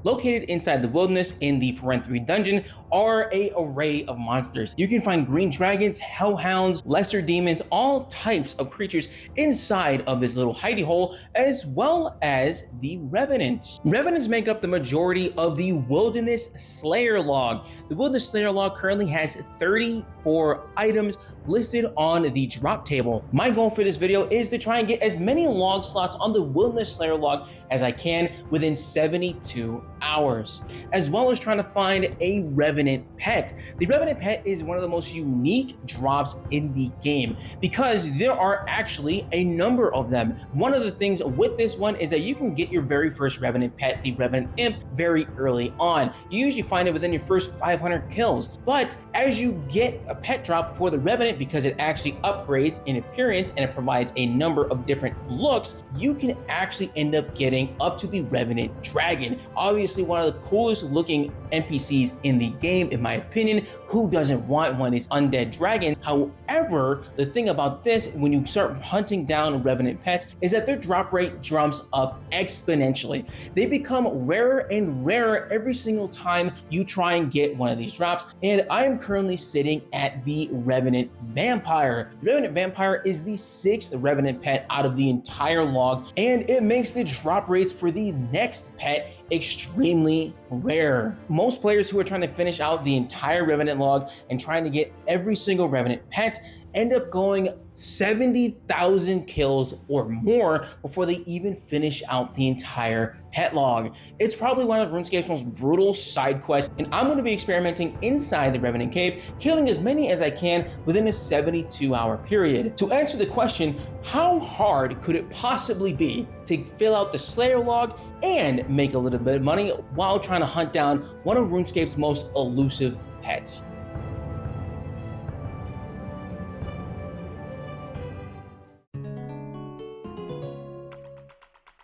Located inside the wilderness in the Forent dungeon are an array of monsters. You can find green dragons, hellhounds, lesser demons, all types of creatures inside of this little hidey hole, as well as the revenants. Revenants make up the majority of the Wilderness Slayer log. The Wilderness Slayer log currently has 34 items listed on the drop table. My goal for this video is to try and get as many log slots on the Wilderness Slayer log as I can within 72 hours, as well as trying to find a Revenant pet. The Revenant pet is one of the most unique drops in the game because there are actually a number of them. One of the things with this one is that you can get your very first Revenant pet, the Revenant Imp, very early on. You usually find it within your first 500 kills, but as you get a pet drop for the Revenant, because it actually upgrades in appearance and it provides a number of different looks, you can actually end up getting up to the Revenant Dragon. Obviously one of the coolest looking NPCs in the game, in my opinion. Who doesn't want one of these undead dragons? However, the thing about this, when you start hunting down Revenant pets, is that their drop rate jumps up exponentially. They become rarer and rarer every single time you try and get one of these drops, and I am currently sitting at the Revenant Vampire. The Revenant Vampire is the 6th Revenant pet out of the entire log, and it makes the drop rates for the next pet extremely rare. Most players who are trying to finish out the entire Revenant log and trying to get every single Revenant pet end up going 70,000 kills or more before they even finish out the entire pet log. It's probably one of RuneScape's most brutal side quests, and I'm going to be experimenting inside the Revenant Cave, killing as many as I can within a 72-hour period. To answer the question, how hard could it possibly be to fill out the Slayer log and make a little bit of money while trying to hunt down one of RuneScape's most elusive pets?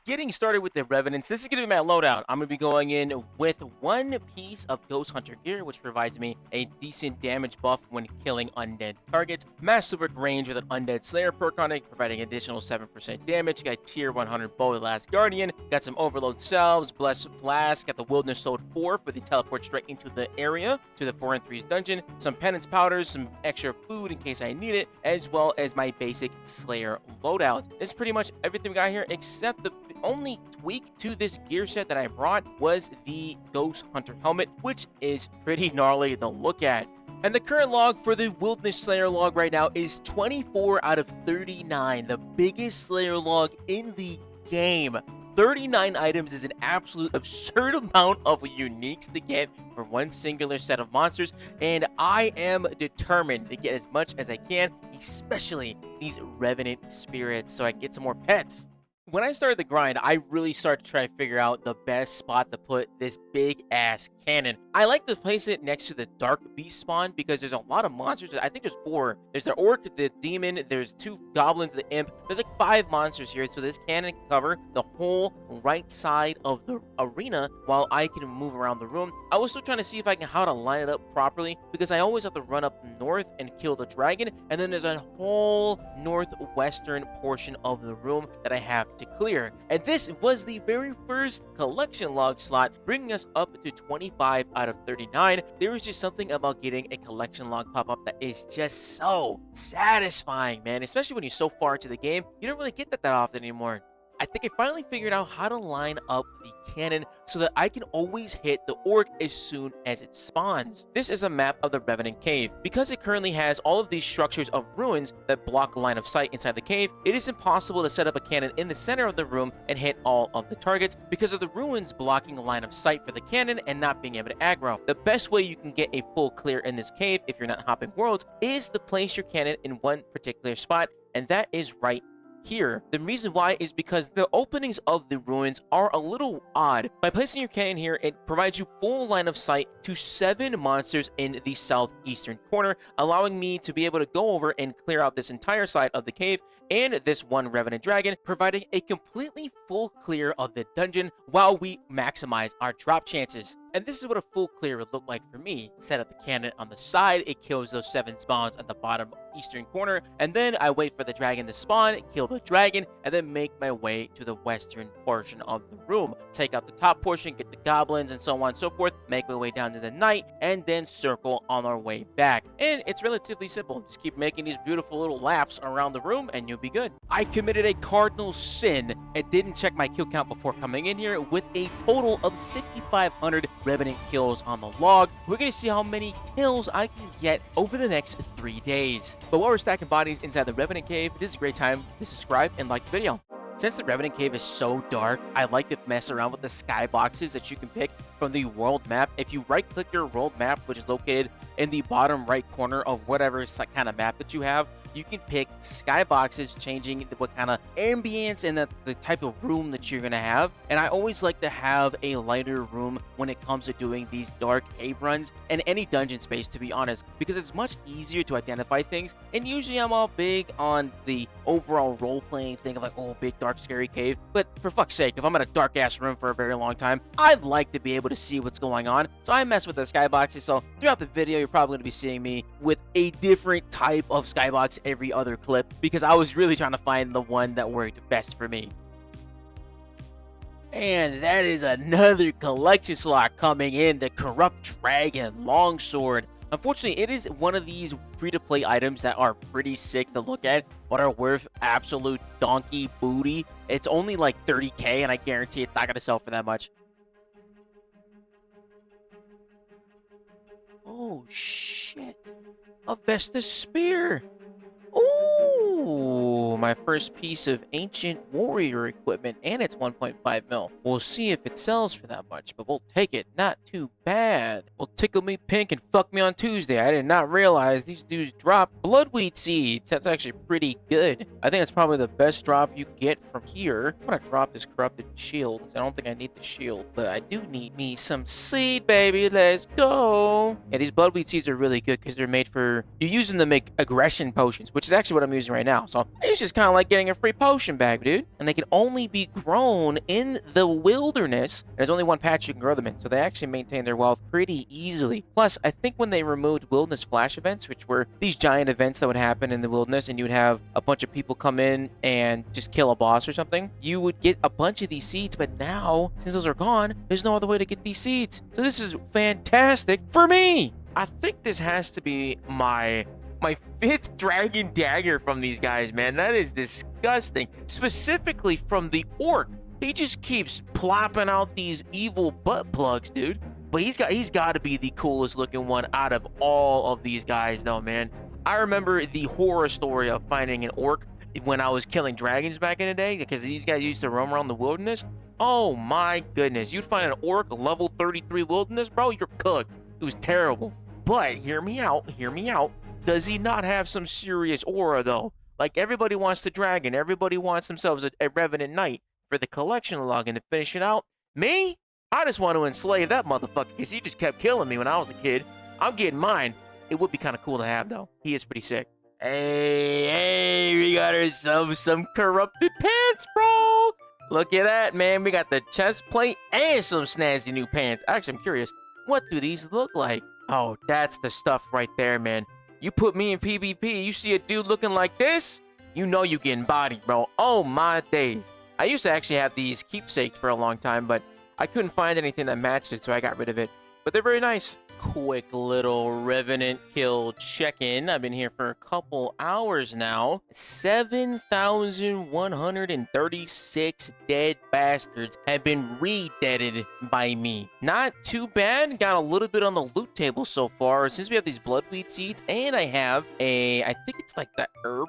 Getting started with the Revenants, this is going to be my loadout. I'm going to be going in with one piece of Ghost Hunter gear, which provides me a decent damage buff when killing undead targets. Mass super range with an Undead Slayer perk on it, providing additional 7% damage. Got tier 100 Bow, the Last Guardian. Got some Overload Salves, Blessed Flask. Got the Wilderness Sword 4 for the teleport straight into the area, to the Forent dungeon. Some Penance Powders, some extra food in case I need it, as well as my basic Slayer loadout. This is pretty much everything we got here, except the only tweak to this gear set that I brought was the Ghost Hunter helmet, which is pretty gnarly to look at. And the current log for the Wilderness Slayer log right now is 24 out of 39, the biggest Slayer log in the game. 39 items is an absolute absurd amount of uniques to get for one singular set of monsters, and I am determined to get as much as I can, especially these Revenant spirits, so I can get some more pets. When I started the grind, I really started to try to figure out the best spot to put this big ass cannon. I like to place it next to the Dark Beast spawn because there's a lot of monsters. I think there's 4. There's the Orc, the Demon, there's 2 Goblins, the Imp. There's like 5 monsters here, so this cannon can cover the whole right side of the arena while I can move around the room. I was still trying to see if I can how to line it up properly because I always have to run up north and kill the dragon, and then there's a whole northwestern portion of the room that I have to clear. And this was the very first collection log slot, bringing us up to 25 out of 39. There is just something about getting a collection log pop up that is just so satisfying, man, especially when you're so far into the game. You don't really get that often anymore. I think I finally figured out how to line up the cannon so that I can always hit the orc as soon as it spawns. This is a map of the Revenant Cave. Because it currently has all of these structures of ruins that block line of sight inside the cave, it is impossible to set up a cannon in the center of the room and hit all of the targets because of the ruins blocking the line of sight for the cannon and not being able to aggro. The best way you can get a full clear in this cave if you're not hopping worlds is to place your cannon in one particular spot, and that is right here. The reason why is because the openings of the ruins are a little odd. By placing your cannon here, it provides you full line of sight to 7 monsters in the southeastern corner, allowing me to be able to go over and clear out this entire side of the cave and this one Revenant Dragon, providing a completely full clear of the dungeon while we maximize our drop chances. And this is what a full clear would look like for me. Set up the cannon on the side, it kills those 7 spawns at the bottom eastern corner, and then I wait for the dragon to spawn, kill the dragon, and then make my way to the western portion of the room. Take out the top portion, get the goblins, and so on and so forth, make my way down to the knight, and then circle on our way back. And it's relatively simple. Just keep making these beautiful little laps around the room, and you'll be good. I committed a cardinal sin and didn't check my kill count before coming in here with a total of 6,500 Revenant kills on the log. We're going to see how many kills I can get over the next 3 days. But while we're stacking bodies inside the Revenant Cave, this is a great time to subscribe and like the video. Since the Revenant Cave is so dark, I like to mess around with the skyboxes that you can pick from the world map. If you right-click your world map, which is located in the bottom right corner of whatever kind of map that you have, you can pick skyboxes, changing what kind of ambience and the type of room that you're going to have. And I always like to have a lighter room when it comes to doing these dark cave runs and any dungeon space, to be honest, because it's much easier to identify things. And usually I'm all big on the overall role-playing thing of like, oh, big, dark, scary cave. But for fuck's sake, if I'm in a dark-ass room for a very long time, I'd like to be able to see what's going on. So I mess with the skyboxes. So throughout the video, you're probably going to be seeing me with a different type of skybox every other clip, because I was really trying to find the one that worked best for me. And that is another collection slot coming in, the Corrupt Dragon Longsword. Unfortunately, it is one of these free-to-play items that are pretty sick to look at, but are worth absolute donkey booty. It's only like 30k, and I guarantee it's not going to sell for that much. Oh, shit. A Vestus Spear. Ooh, my first piece of ancient warrior equipment, and it's 1.5 mil. We'll see if it sells for that much, but we'll take it. Not too bad. Well, tickle me pink and fuck me on Tuesday. I did not realize these dudes drop bloodweed seeds. That's actually pretty good. I think it's probably the best drop you get from here. I'm gonna drop this corrupted shield, because I don't think I need the shield, but I do need me some seed, baby. Let's go. Yeah, these bloodweed seeds are really good because they're made for, you use them to make aggression potions, which is actually what I'm using right now. So it's just kind of like getting a free potion bag, dude. And they can only be grown in the wilderness. There's only one patch you can grow them in, so they actually maintain their wealth pretty easily. Plus, I think when they removed wilderness flash events, which were these giant events that would happen in the wilderness, and you would have a bunch of people come in and just kill a boss or something, you would get a bunch of these seeds. But now, since those are gone, there's no other way to get these seeds. So this is fantastic for me. I think this has to be my 5th dragon dagger from these guys, man. That is disgusting. Specifically from the orc. He just keeps plopping out these evil butt plugs, dude. But he's got to be the coolest looking one out of all of these guys, though, man. I remember the horror story of finding an orc when I was killing dragons back in the day, because these guys used to roam around the wilderness. Oh my goodness. You'd find an orc level 33 wilderness, bro, you're cooked. It was terrible. But hear me out, hear me out. Does he not have some serious aura, though? Like, everybody wants the dragon. Everybody wants themselves a Revenant Knight for the collection log, and to finish it out. Me? I just want to enslave that motherfucker because he just kept killing me when I was a kid. I'm getting mine. It would be kind of cool to have, though. He is pretty sick. Hey, we got ourselves some corrupted pants, bro. Look at that, man. We got the chest plate and some snazzy new pants. Actually, I'm curious. What do these look like? Oh, that's the stuff right there, man. You put me in PvP, you see a dude looking like this, you know you getting bodied, bro. Oh my days. I used to actually have these keepsakes for a long time, but I couldn't find anything that matched it, so I got rid of it. But they're very nice. Quick little Revenant kill check-in. I've been here for a couple hours now. 7,136 dead bastards have been re-deaded by me. Not too bad. Got a little bit on the loot table so far. Since we have these bloodweed seeds, and I have I think it's like the herb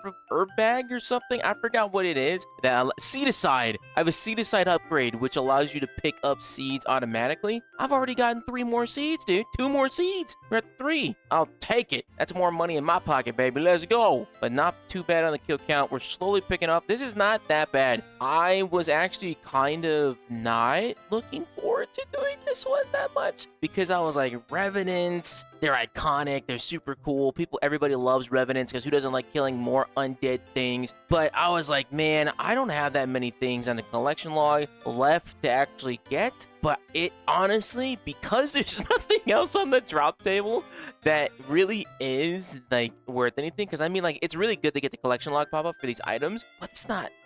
bag or something. I forgot what it is. Seedicide. I have a seedicide upgrade, which allows you to pick up seeds automatically. I've already gotten 3 more seeds, dude. 2 more seeds. We're at 3. I'll take it. That's more money in my pocket, baby. Let's go. But not too bad on the kill count. We're slowly picking up. This is not that bad. I was actually kind of not looking for forward to doing this one that much because I was like, Revenants, they're iconic, they're super cool. Everybody loves Revenants because who doesn't like killing more undead things? But I was like, man, I don't have that many things on the collection log left to actually get. But it honestly, because there's nothing else on the drop table that really is like worth anything. Because I mean, like, it's really good to get the collection log pop up for these items, but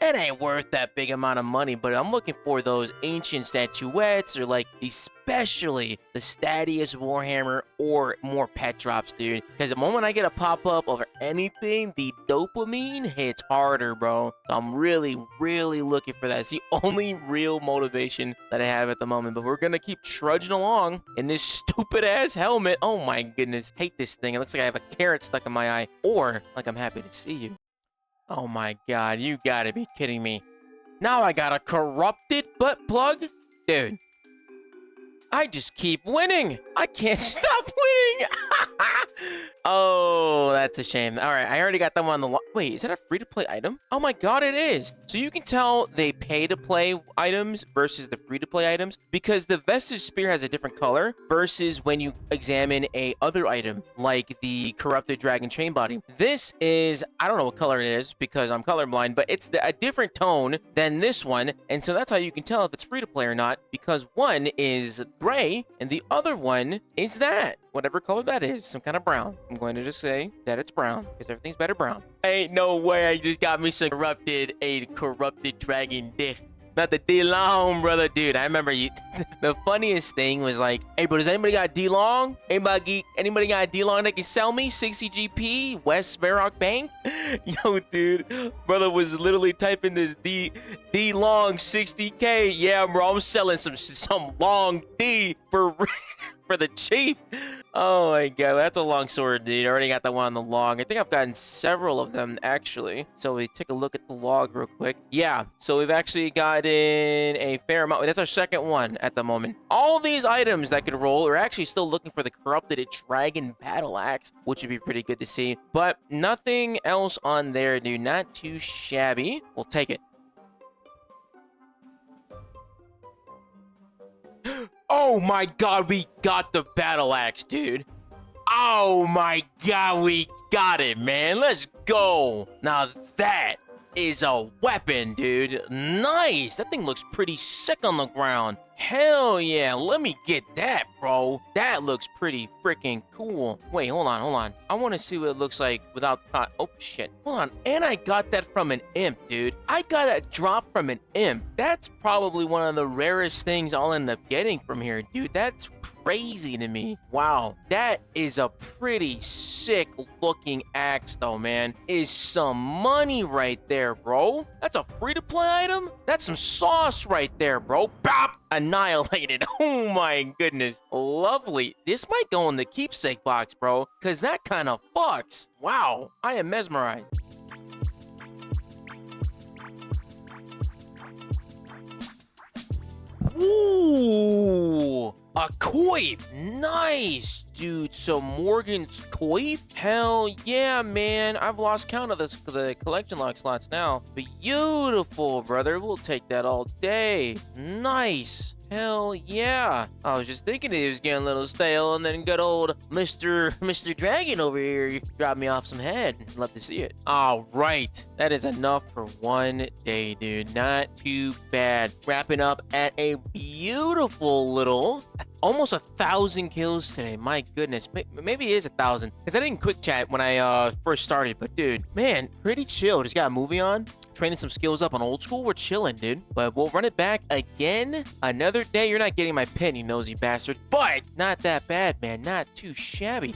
it ain't worth that big amount of money. But I'm looking for those ancient statuettes or like especially the Stadius Warhammer or more pet drops, dude. Because the moment I get a pop up over anything, the dopamine hits harder, bro. So I'm really, really looking for that. It's the only real motivation that I have at the moment. But we're gonna keep trudging along in this stupid ass helmet. Oh my goodness, hate this thing. It looks like I have a carrot stuck in my eye, or like I'm happy to see you. Oh my god, you gotta be kidding me. Now I got a corrupted butt plug? Dude, I just keep winning. I can't stop winning. Oh, that's a shame. All right, I already got them on the... Wait, is that a free-to-play item? Oh my god, it is. So you can tell they pay-to-play items versus the free-to-play items because the Vestige Spear has a different color versus when you examine a other item like the Corrupted Dragon Chain Body. This is... I don't know what color it is because I'm colorblind, but it's a different tone than this one, and so that's how you can tell if it's free-to-play or not because one is gray and the other one is that. Whatever color that is, some kind of brown. I'm going to just say that it's brown because everything's better brown. Ain't no way I just got me some corrupted dragon dick. Not the D-Long, brother. Dude, I remember you. The funniest thing was like, hey, bro, does anybody got D-Long? Anybody got D-Long that can sell me? 60 GP? West Sparrock Bank? Yo, dude. Brother was literally typing this D-Long 60K. Yeah, bro, I'm selling some long D for the cheap. Oh my god, that's a long sword, dude. I already got that one on the log. I think I've gotten several of them, actually. So we take a look at the log real quick. Yeah, so we've actually gotten a fair amount. That's our second one at the moment. All these items that could roll, we're actually still looking for the Corrupted Dragon Battle Axe, which would be pretty good to see. But nothing else on there, dude. Not too shabby. We'll take it. Oh my god, we got the battle axe, dude. Oh my god, we got it, man. Let's go. Now that is a weapon, dude. Nice. That thing looks pretty sick on the ground. Hell yeah. Let me get that, bro. That looks pretty freaking cool. Wait, hold on. I want to see what it looks like without... Oh, shit. Hold on. And I got that from an imp, dude. I got that drop from an imp. That's probably one of the rarest things I'll end up getting from here, dude. That's crazy to me. Wow. That is a pretty sick looking axe, though, man. Is some money right there, bro. That's a free-to-play item? That's some sauce right there, bro. Bop! Annihilated. Oh my goodness. Lovely. This might go in the keepsake box, bro, because that kind of fucks. Wow. I am mesmerized. Ooh. A coif. Nice, dude. So Morgan's coif? Hell yeah, man. I've lost count of the collection log slots now. Beautiful, brother. We'll take that all day. Nice. Hell yeah. I was just thinking it was getting a little stale, and then good old Mr. Dragon over here dropped me off some head. Love to see it. All right. That is enough for one day, dude. Not too bad. Wrapping up at a beautiful little... Almost 1,000 kills today. My goodness. Maybe it is 1,000. Because I didn't quick chat when I first started. But, dude, man, pretty chill. Just got a movie on. Training some skills up on old school. We're chilling, dude. But we'll run it back again. Another day. You're not getting my pen, you nosy bastard. But not that bad, man. Not too shabby.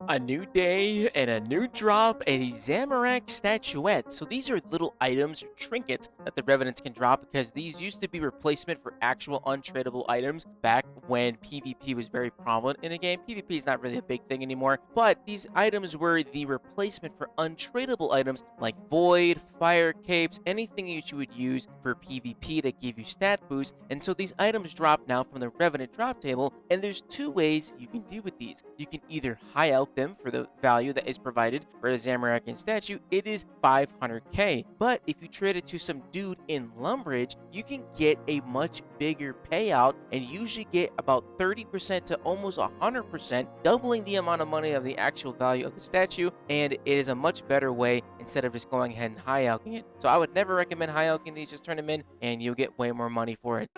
A new day and a new drop, a Zamorak statuette. So these are little items or trinkets that the Revenants can drop because these used to be replacement for actual untradeable items back when PvP was very prevalent in the game. PvP is not really a big thing anymore, but these items were the replacement for untradeable items like Void, Fire Capes, anything you would use for PvP to give you stat boosts. And so these items drop now from the Revenant drop table, and there's two ways you can do with these. You can either high out them them for the value that is provided for the Zamorakian statue, it is 500k. But if you trade it to some dude in Lumbridge, you can get a much bigger payout and usually get about 30% to almost 100%, doubling the amount of money of the actual value of the statue, and it is a much better way instead of just going ahead and high alching it. So I would never recommend high alching these, just turn them in and you'll get way more money for it.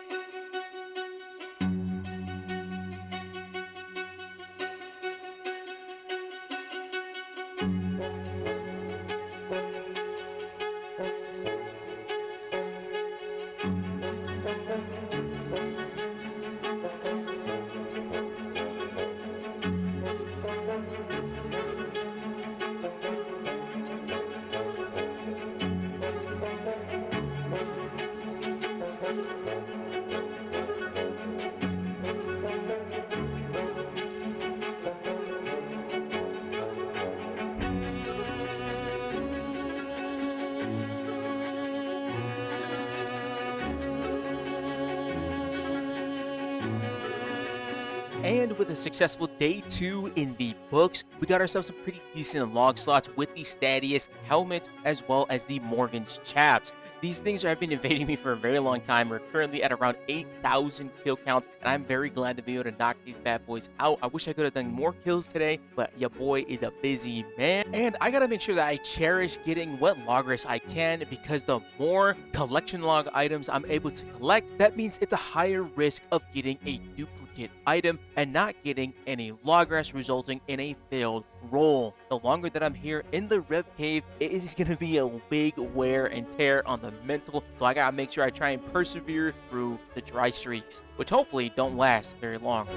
And with a successful day 2 in the books, we got ourselves some pretty decent log slots with the Stadius helmet as well as the Morgan's chaps. These things have been evading me for a very long time. We're currently at around 8,000 kill counts, and I'm very glad to be able to knock these bad boys out. I wish I could have done more kills today, but your boy is a busy man. And I gotta make sure that I cherish getting what logris I can, because the more collection log items I'm able to collect, that means it's a higher risk of getting a duplicate item and not getting any logris, resulting in a failed roll. The longer that I'm here in the Rev Cave, it is gonna be a big wear and tear on the mental, so I gotta make sure I try and persevere through the dry streaks, which hopefully don't last very long.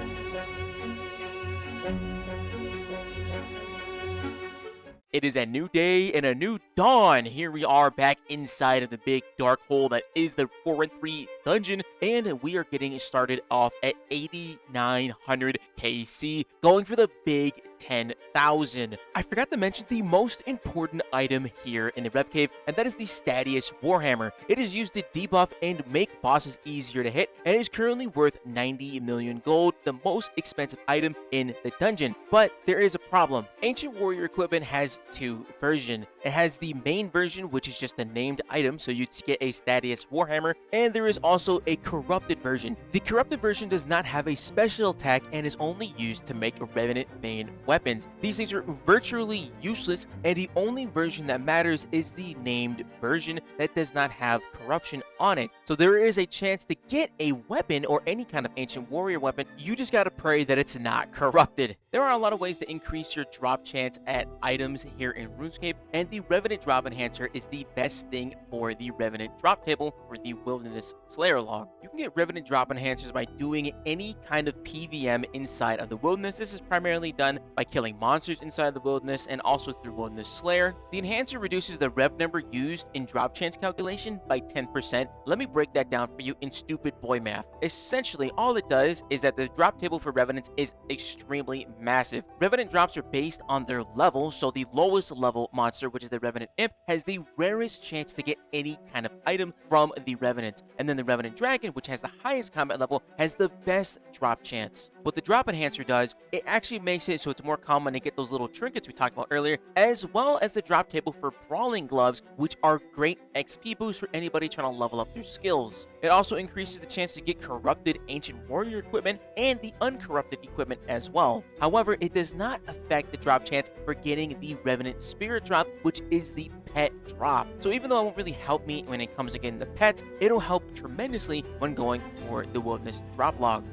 It is a new day and a new dawn. Here we are back inside of the big dark hole that is the 4-3 dungeon, and we are getting started off at 8,900 KC, going for the big 10,000. I forgot to mention the most important item here in the Rev Cave, and that is the Stadius Warhammer. It is used to debuff and make bosses easier to hit, and is currently worth 90 million gold, the most expensive item in the dungeon. But there is a problem. Ancient Warrior equipment has 2 versions. It has the main version, which is just a named item, so you'd get a Stadius Warhammer, and there is also a corrupted version. The corrupted version does not have a special attack and is only used to make Revenant main weapons. These things are virtually useless, and the only version that matters is the named version that does not have corruption on it. So there is a chance to get a weapon or any kind of ancient warrior weapon. You just gotta pray that it's not corrupted. There are a lot of ways to increase your drop chance at items here in RuneScape, and the Revenant Drop Enhancer is the best thing for the Revenant Drop Table or the Wilderness Slayer log. You can get Revenant Drop Enhancers by doing any kind of PVM inside of the Wilderness. This is primarily done by killing monsters inside the Wilderness and also through Wilderness Slayer. The Enhancer reduces the rev number used in drop chance calculation by 10%. Let me break that down for you in stupid boy math. Essentially, all it does is that the drop table for Revenants is extremely massive. Revenant drops are based on their level, so the lowest level monster, which is the Revenant Imp, has the rarest chance to get any kind of item from the Revenants. And then the Revenant Dragon, which has the highest combat level, has the best drop chance. What the Drop Enhancer does, it actually makes it so it's more common to get those little trinkets we talked about earlier, as well as the drop table for Brawling Gloves, which are great XP boosts for anybody trying to level up their skills. It also increases the chance to get corrupted Ancient Warrior equipment and the uncorrupted equipment as well. However, it does not affect the drop chance for getting the Revenant Spirit drop, which is the pet drop. So even though it won't really help me when it comes to getting the pets, it'll help tremendously when going for the Wilderness drop log.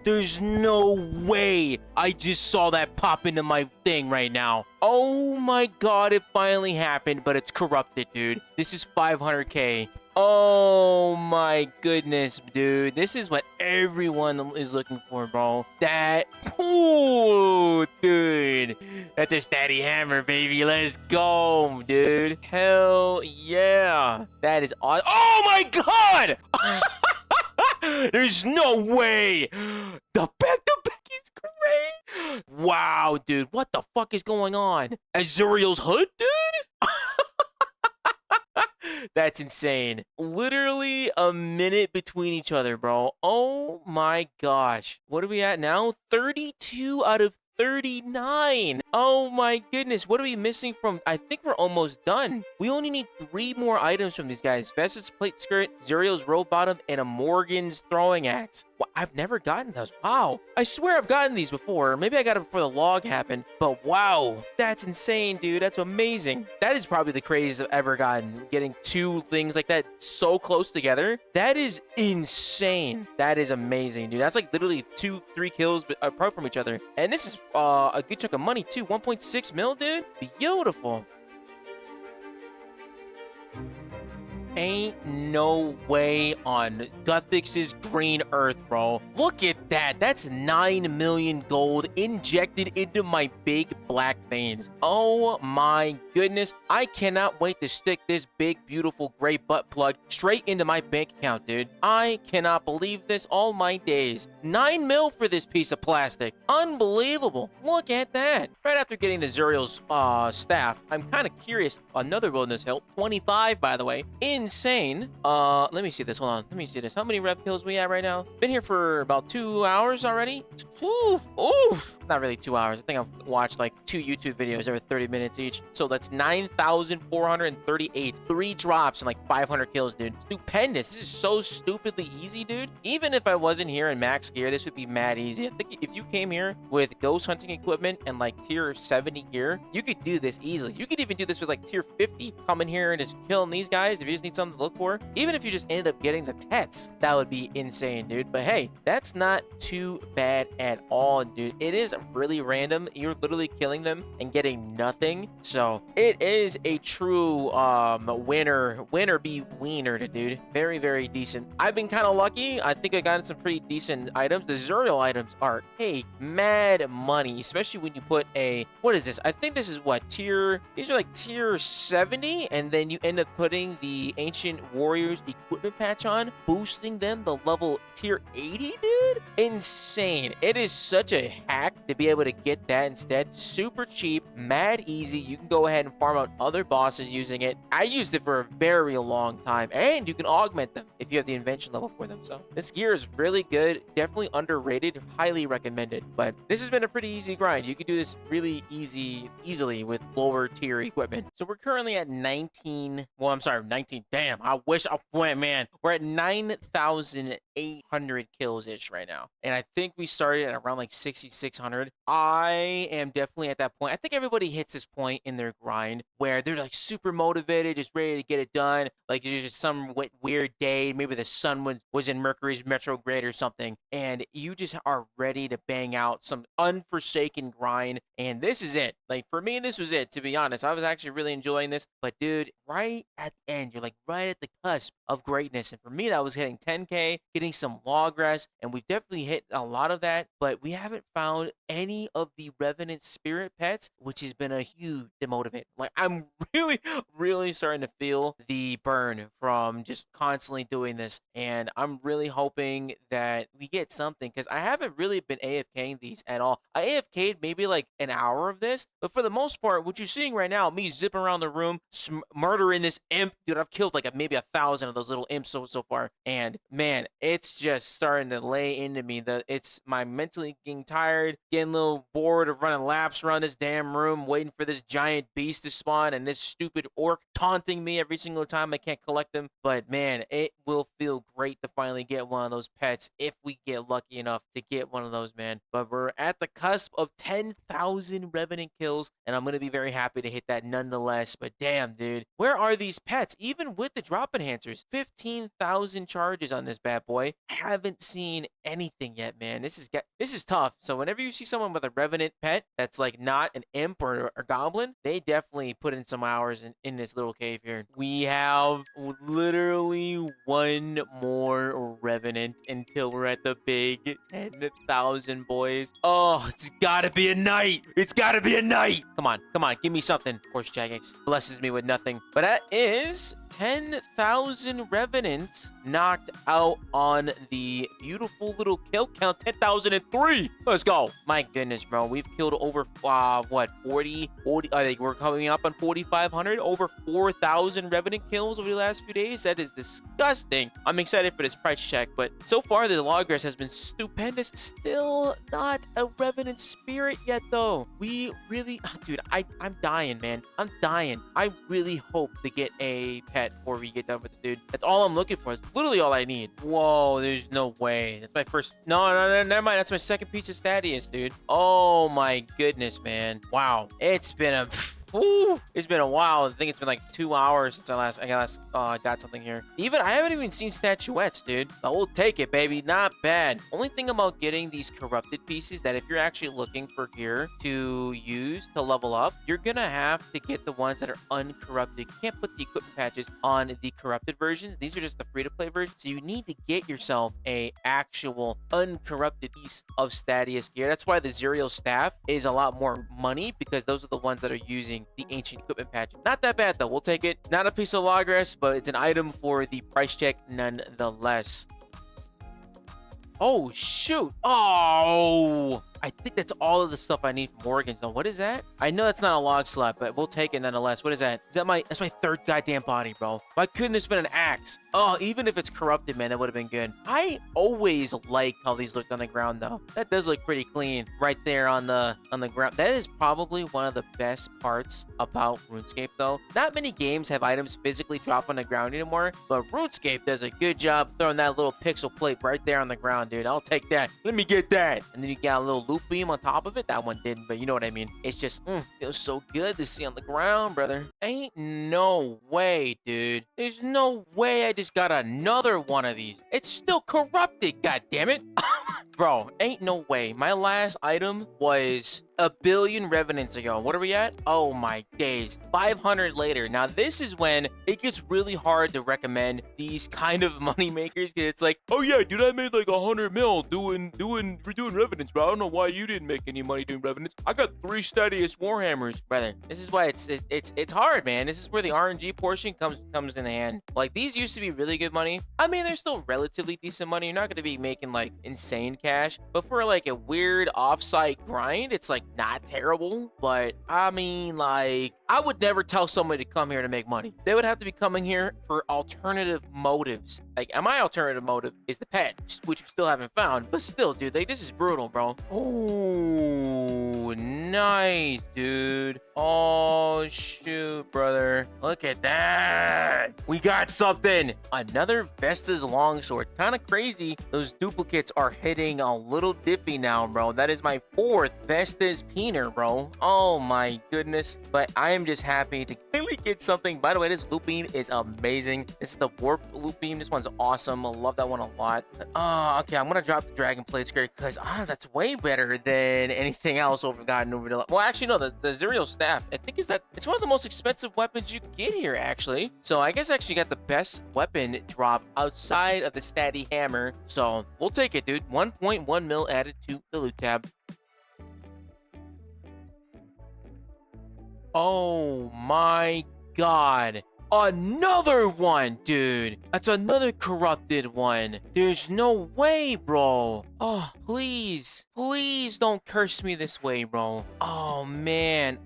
There's no way I just saw that pop into my thing right now. Oh my god, it finally happened, but it's corrupted, dude. This is 500k. Oh my goodness, dude. This is what everyone is looking for, bro. That... Ooh, dude. That's a steady hammer, baby. Let's go, dude. Hell yeah. That is awesome. Oh my god! There's no way! The back-to-back is great! Wow, dude. What the fuck is going on? Azuriel's hood, dude? That's insane. Literally a minute between each other, bro. Oh my gosh. What are we at now? 32 out of 39. Oh my goodness. What are we missing from? I think we're almost done. We only need 3 more items from these guys. Vesta's plate skirt, Zuriel's rope bottom, and a Morgan's throwing axe. Well, I've never gotten those. Wow. I swear I've gotten these before. Maybe I got it before the log happened. But wow. That's insane, dude. That's amazing. That is probably the craziest I've ever gotten. Getting 2 things like that so close together. That is insane. That is amazing, dude. That's like literally 2-3 kills apart from each other. And this is a good chunk of money too. 1.6 mil, dude. Beautiful. Ain't no way on Guthix's green earth, bro. Look at that. That's 9 million gold injected into my big black veins. Oh my goodness. I cannot wait to stick this big, beautiful gray butt plug straight into my bank account, dude. I cannot believe this all my days. 9 mil for this piece of plastic. Unbelievable. Look at that. Right after getting the Zuriel's staff, I'm kind of curious. Another wilderness hill. 25, by the way. Insane. Let me see this. Hold on. Let me see this. How many rev kills we at right now? Been here for about 2 hours already. Oof. Oof. Not really 2 hours. I think I've watched like 2 YouTube videos every 30 minutes each. So that's 9,438. 3 drops and like 500 kills, dude. Stupendous. This is so stupidly easy, dude. Even if I wasn't here in max gear, this would be mad easy. I think if you came here with ghost hunting equipment and like tier 70 gear, you could do this easily. You could even do this with like tier 50. Come in here and just killing these guys if you just need something to look for. Even if you just ended up getting the pets, that would be insane, dude. But hey, that's not too bad at all, dude. It is really random. You're literally killing them and getting nothing. So it is a true winner be wiener, dude. Very, very decent. I've been kind of lucky. I think I got some pretty decent items. The Zuriel items are, hey, mad money, especially when you put a, what is this? I think this is what, these are like tier 70, and then you end up putting the Ancient Warriors equipment patch on, boosting them the level tier 80, dude. Insane. It is such a hack to be able to get that instead. Super cheap, mad easy. You can go ahead and farm out other bosses using it. I used it for a very long time, and you can augment them if you have the invention level for them. So this gear is really good, definitely underrated, highly recommended. But this has been a pretty easy grind. You can do this really easily with lower tier equipment. So we're currently at 19. Well, I'm sorry, 19. Damn, I wish I went, man. We're at 9,800 kills ish right now, and I think we started at around like 6,600. I am definitely at that point. I think everybody hits this point in their grind where they're like super motivated, just ready to get it done. Like there's just some weird day, maybe the sun was in Mercury's retrograde or something, and you just are ready to bang out some unforsaken grind. And this is it. Like for me, this was it. To be honest, I was actually really enjoying this. But dude, right at the end, you're like right at the cusp of greatness. And for me, that was hitting 10K, getting some log rest, and we've definitely hit a lot of that. But we haven't found any of the Revenant Spirit pets, which has been a huge demotivator. Like I'm really starting to feel the burn from just constantly doing this, and I'm really hoping that we get something, because I haven't really been AFKing these at all. I AFK'd maybe like an hour of this, but for the most part, what you're seeing right now, me zipping around the room, murdering this imp, dude. I've killed like maybe 1,000 of those little imps so far, and man, it's just starting to lay into me. My mentally getting tired, getting a little bored of running laps around this damn room, waiting for this giant beast to spawn, and this stupid orc taunting me every single time I can't collect them. But man, it will feel great to finally get one of those pets if we get lucky enough to get one of those, man. But we're at the cusp of 10,000 Revenant kills, and I'm gonna be very happy to hit that nonetheless. But damn, dude, where are these pets? Even with the drop enhancers, 15,000 charges on this bad boy. Haven't seen anything yet, man. This is tough. So whenever you see someone with a Revenant pet that's like not an imp or a goblin, they definitely put in some hours in this little cave here. We have literally one more Revenant until we're at the big 10,000, boys. Oh, it's gotta be a night. It's gotta be a night. Come on, give me something. Horse Jagex blesses me with nothing. But that is 10,000 Revenants knocked out on the beautiful little kill count, 10,003. Let's go. My goodness, bro. We've killed over, what, 40? I think we're coming up on 4,500. Over 4,000 Revenant kills over the last few days. That is disgusting. I'm excited for this price check, but so far the progress has been stupendous. Still not a Revenant spirit yet, though. We really, dude, I'm dying, man. I'm dying. I really hope to get a pet before we get done with this, dude. That's all I'm looking for. It's literally all I need. Whoa, there's no way. That's my first. No, never mind. That's my second piece of Stadius, dude. Oh my goodness, man. Wow. It's been a. Ooh, it's been a while. I think it's been like 2 hours since I got something here. I haven't even seen statuettes, dude. But we'll take it, baby. Not bad. Only thing about getting these corrupted pieces that if you're actually looking for gear to use to level up, you're gonna have to get the ones that are uncorrupted. You can't put the equipment patches on the corrupted versions. These are just the free-to-play versions. So you need to get yourself a actual uncorrupted piece of Stadius gear. That's why the Zuriel staff is a lot more money, because those are the ones that are using the ancient equipment patch. Not that bad though. We'll take it. Not a piece of Logress, but it's an item for the price check nonetheless. Oh shoot. Oh, I think that's all of the stuff I need from Morgan's. Now, what is that? I know that's not a log slab, but we'll take it nonetheless. What is that? Is that that's my third goddamn body, bro. Why couldn't this been an axe? Oh, even if it's corrupted, man, that would have been good. I always liked how these looked on the ground, though. That does look pretty clean right there on the ground. That is probably one of the best parts about RuneScape, though. Not many games have items physically drop on the ground anymore, but RuneScape does a good job throwing that little pixel plate right there on the ground, dude. I'll take that. Let me get that. And then you got a little loop beam on top of it. That one didn't, but you know what I mean. It's just feels so good to see on the ground, brother. Ain't no way, dude. There's no way I just got another one of these. It's still corrupted, god damn it. Bro, ain't no way. My last item was a billion revenants ago. What are we at? Oh my days. 500 later. Now this is when it gets really hard to recommend these kind of money makers, because it's like, oh yeah, dude, I made like 100 mil doing revenants, bro. I don't know why you didn't make any money doing revenants. I got 3 Stadius Warhammers, brother. This is why it's hard, man. This is where the RNG portion comes in hand. Like, these used to be really good money. I mean, they're still relatively decent money. You're not gonna be making like insane cash, but for like a weird offsite grind, it's like not terrible. But I mean, like, I would never tell somebody to come here to make money. They would have to be coming here for alternative motives. Like, and my alternative motive is the pet, which we still haven't found. But still, dude, like, this is brutal, bro. Oh, nice, dude. Oh, shoot, brother. Look at that. We got something. Another Vesta's longsword. Kind of crazy. Those duplicates are hitting a little diffy now, bro. That is my 4th Vesta's peener, bro. Oh, my goodness. But I am just happy to finally get something. By the way, this loop beam is amazing. This is the warp loop beam. This one's awesome. I love that one a lot. Okay, I'm gonna drop the dragon plate skirt because that's way better than anything else we've gotten over the. Well, actually, no, the Zuriel staff. I think it's one of the most expensive weapons you can get here, actually. So I guess I actually got the best weapon drop outside of the Statty hammer. So we'll take it, dude. 1.1 mil added to the loot tab. Oh my god. Another one, dude. That's another corrupted one. There's no way, bro. Oh, please. Please don't curse me this way, bro. Oh, man.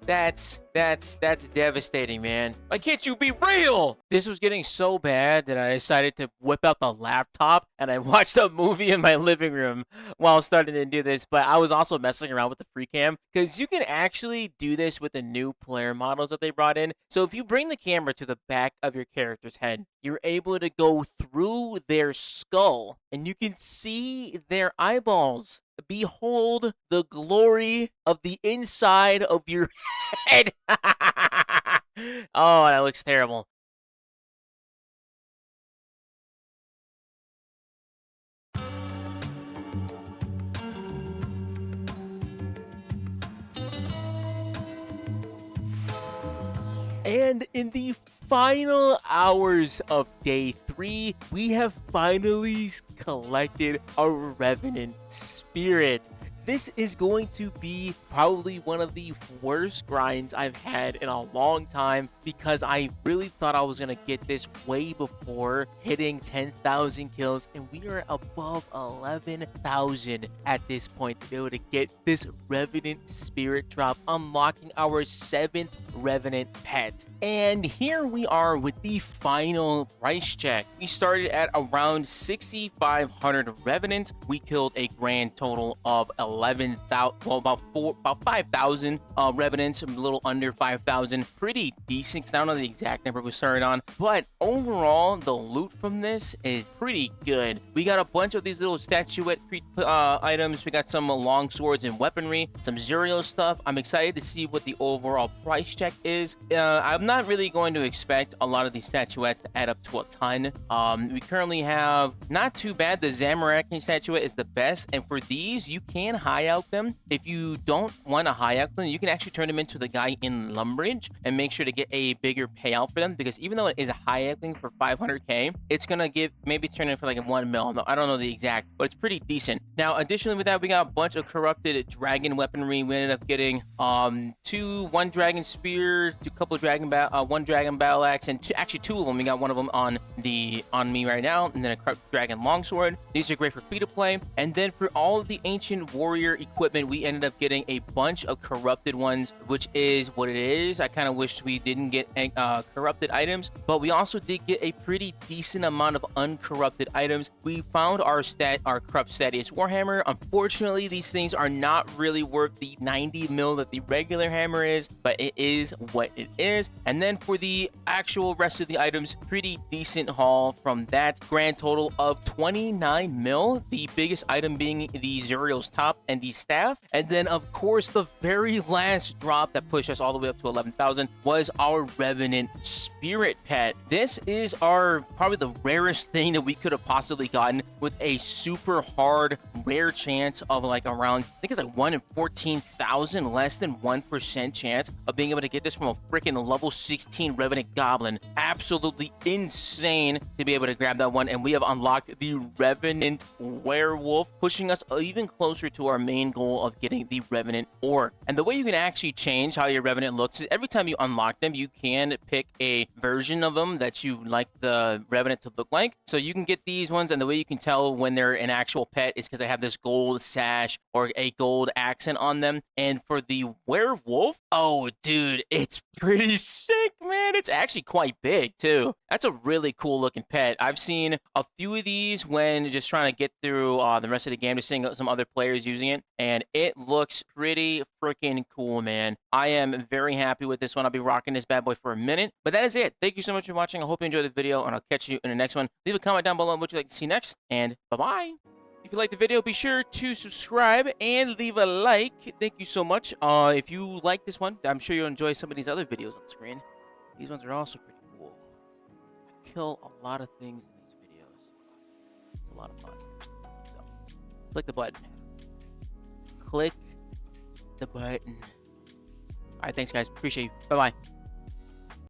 That's devastating, man. Why can't you be real? This was getting so bad that I decided to whip out the laptop and I watched a movie in my living room while starting to do this. But I was also messing around with the free cam because you can actually do this with the new player models that they brought in. So if you bring the camera to the back of your character's head, you're able to go through their skull and you can see their eyeballs. Behold the glory of the inside of your head. Oh, that looks terrible. And in the final hours of day 3, we have finally collected a Revenant spirit. this is going to be probably one of the worst grinds I've had in a long time, because I really thought I was going to get this way before hitting 10,000 kills, and we are above 11,000 at this point to be able to get this Revenant Spirit drop, unlocking our 7th Revenant pet. And here we are with the final price check. We started at around 6,500 Revenants. We killed a grand total of 11,000, well, about 5,000 Revenants, a little under 5,000. Pretty decent, 'cause I don't know the exact number we started on, but overall, the loot from this is pretty good. We got a bunch of these little statuette items. We got some long swords and weaponry, some Zuriel stuff. I'm excited to see what the overall price check is. I'm not really going to expect a lot of these statuettes to add up to a ton. We currently have not too bad. The Zamorak statuette is the best, and for these, you can high out them. If you don't want to high out them, you can actually turn them into the guy in Lumbridge and make sure to get a bigger payout for them, because even though it is a high outing for 500k, it's gonna give maybe turn in for like a 1 mil. No, I don't know the exact, but it's pretty decent. Now, additionally with that, we got a bunch of corrupted dragon weaponry. We ended up getting one dragon spear, one dragon battle axe, and two of them. We got one of them on me right now, and then a corrupted dragon longsword. These are great for free to play. And then for all of the ancient warrior equipment, we ended up getting a bunch of corrupted ones, which is what it is. I kind of wish we didn't get corrupted items, but we also did get a pretty decent amount of uncorrupted items. We found our corrupt Statius Warhammer. Unfortunately, these things are not really worth the 90 mil that the regular hammer is, but it is what it is. And then for the actual rest of the items, pretty decent haul from that. Grand total of 29 mil, the biggest item being the Zuriel's top and the staff. And then, of course, the very last drop that pushed us all the way up to 11,000 was our Revenant Spirit pet. This is probably the rarest thing that we could have possibly gotten, with a super hard rare chance of like around, I think it's like 1 in 14,000, less than 1% chance of being able to get this from a freaking level 16 Revenant Goblin. Absolutely insane to be able to grab that one. And we have unlocked the Revenant Werewolf, pushing us even closer to our main goal of getting the Revenant Orc. And the way you can actually change how your Revenant looks is every time you unlock them, you can pick a version of them that you like the Revenant to look like. So you can get these ones, and the way you can tell when they're an actual pet is because they have this gold sash or a gold accent on them. And for the werewolf, oh dude, it's pretty sick, man. It's actually quite big too. That's a really cool looking pet. I've seen a few of these when just trying to get through the rest of the game, just seeing some other players using it, and it looks pretty freaking cool, man. I am very happy with this one. I'll be rocking this bad boy for a minute, but that is it. Thank you so much for watching. I hope you enjoyed the video, and I'll catch you in the next one. Leave a comment down below on what you'd like to see next, and bye-bye. If you liked the video, be sure to subscribe and leave a like. Thank you so much. If you like this one, I'm sure you'll enjoy some of these other videos on the screen. These ones are also pretty cool. I kill a lot of things in these videos. It's a lot of fun. So, click the button. Click the button. All right, thanks, guys. Appreciate you. Bye-bye.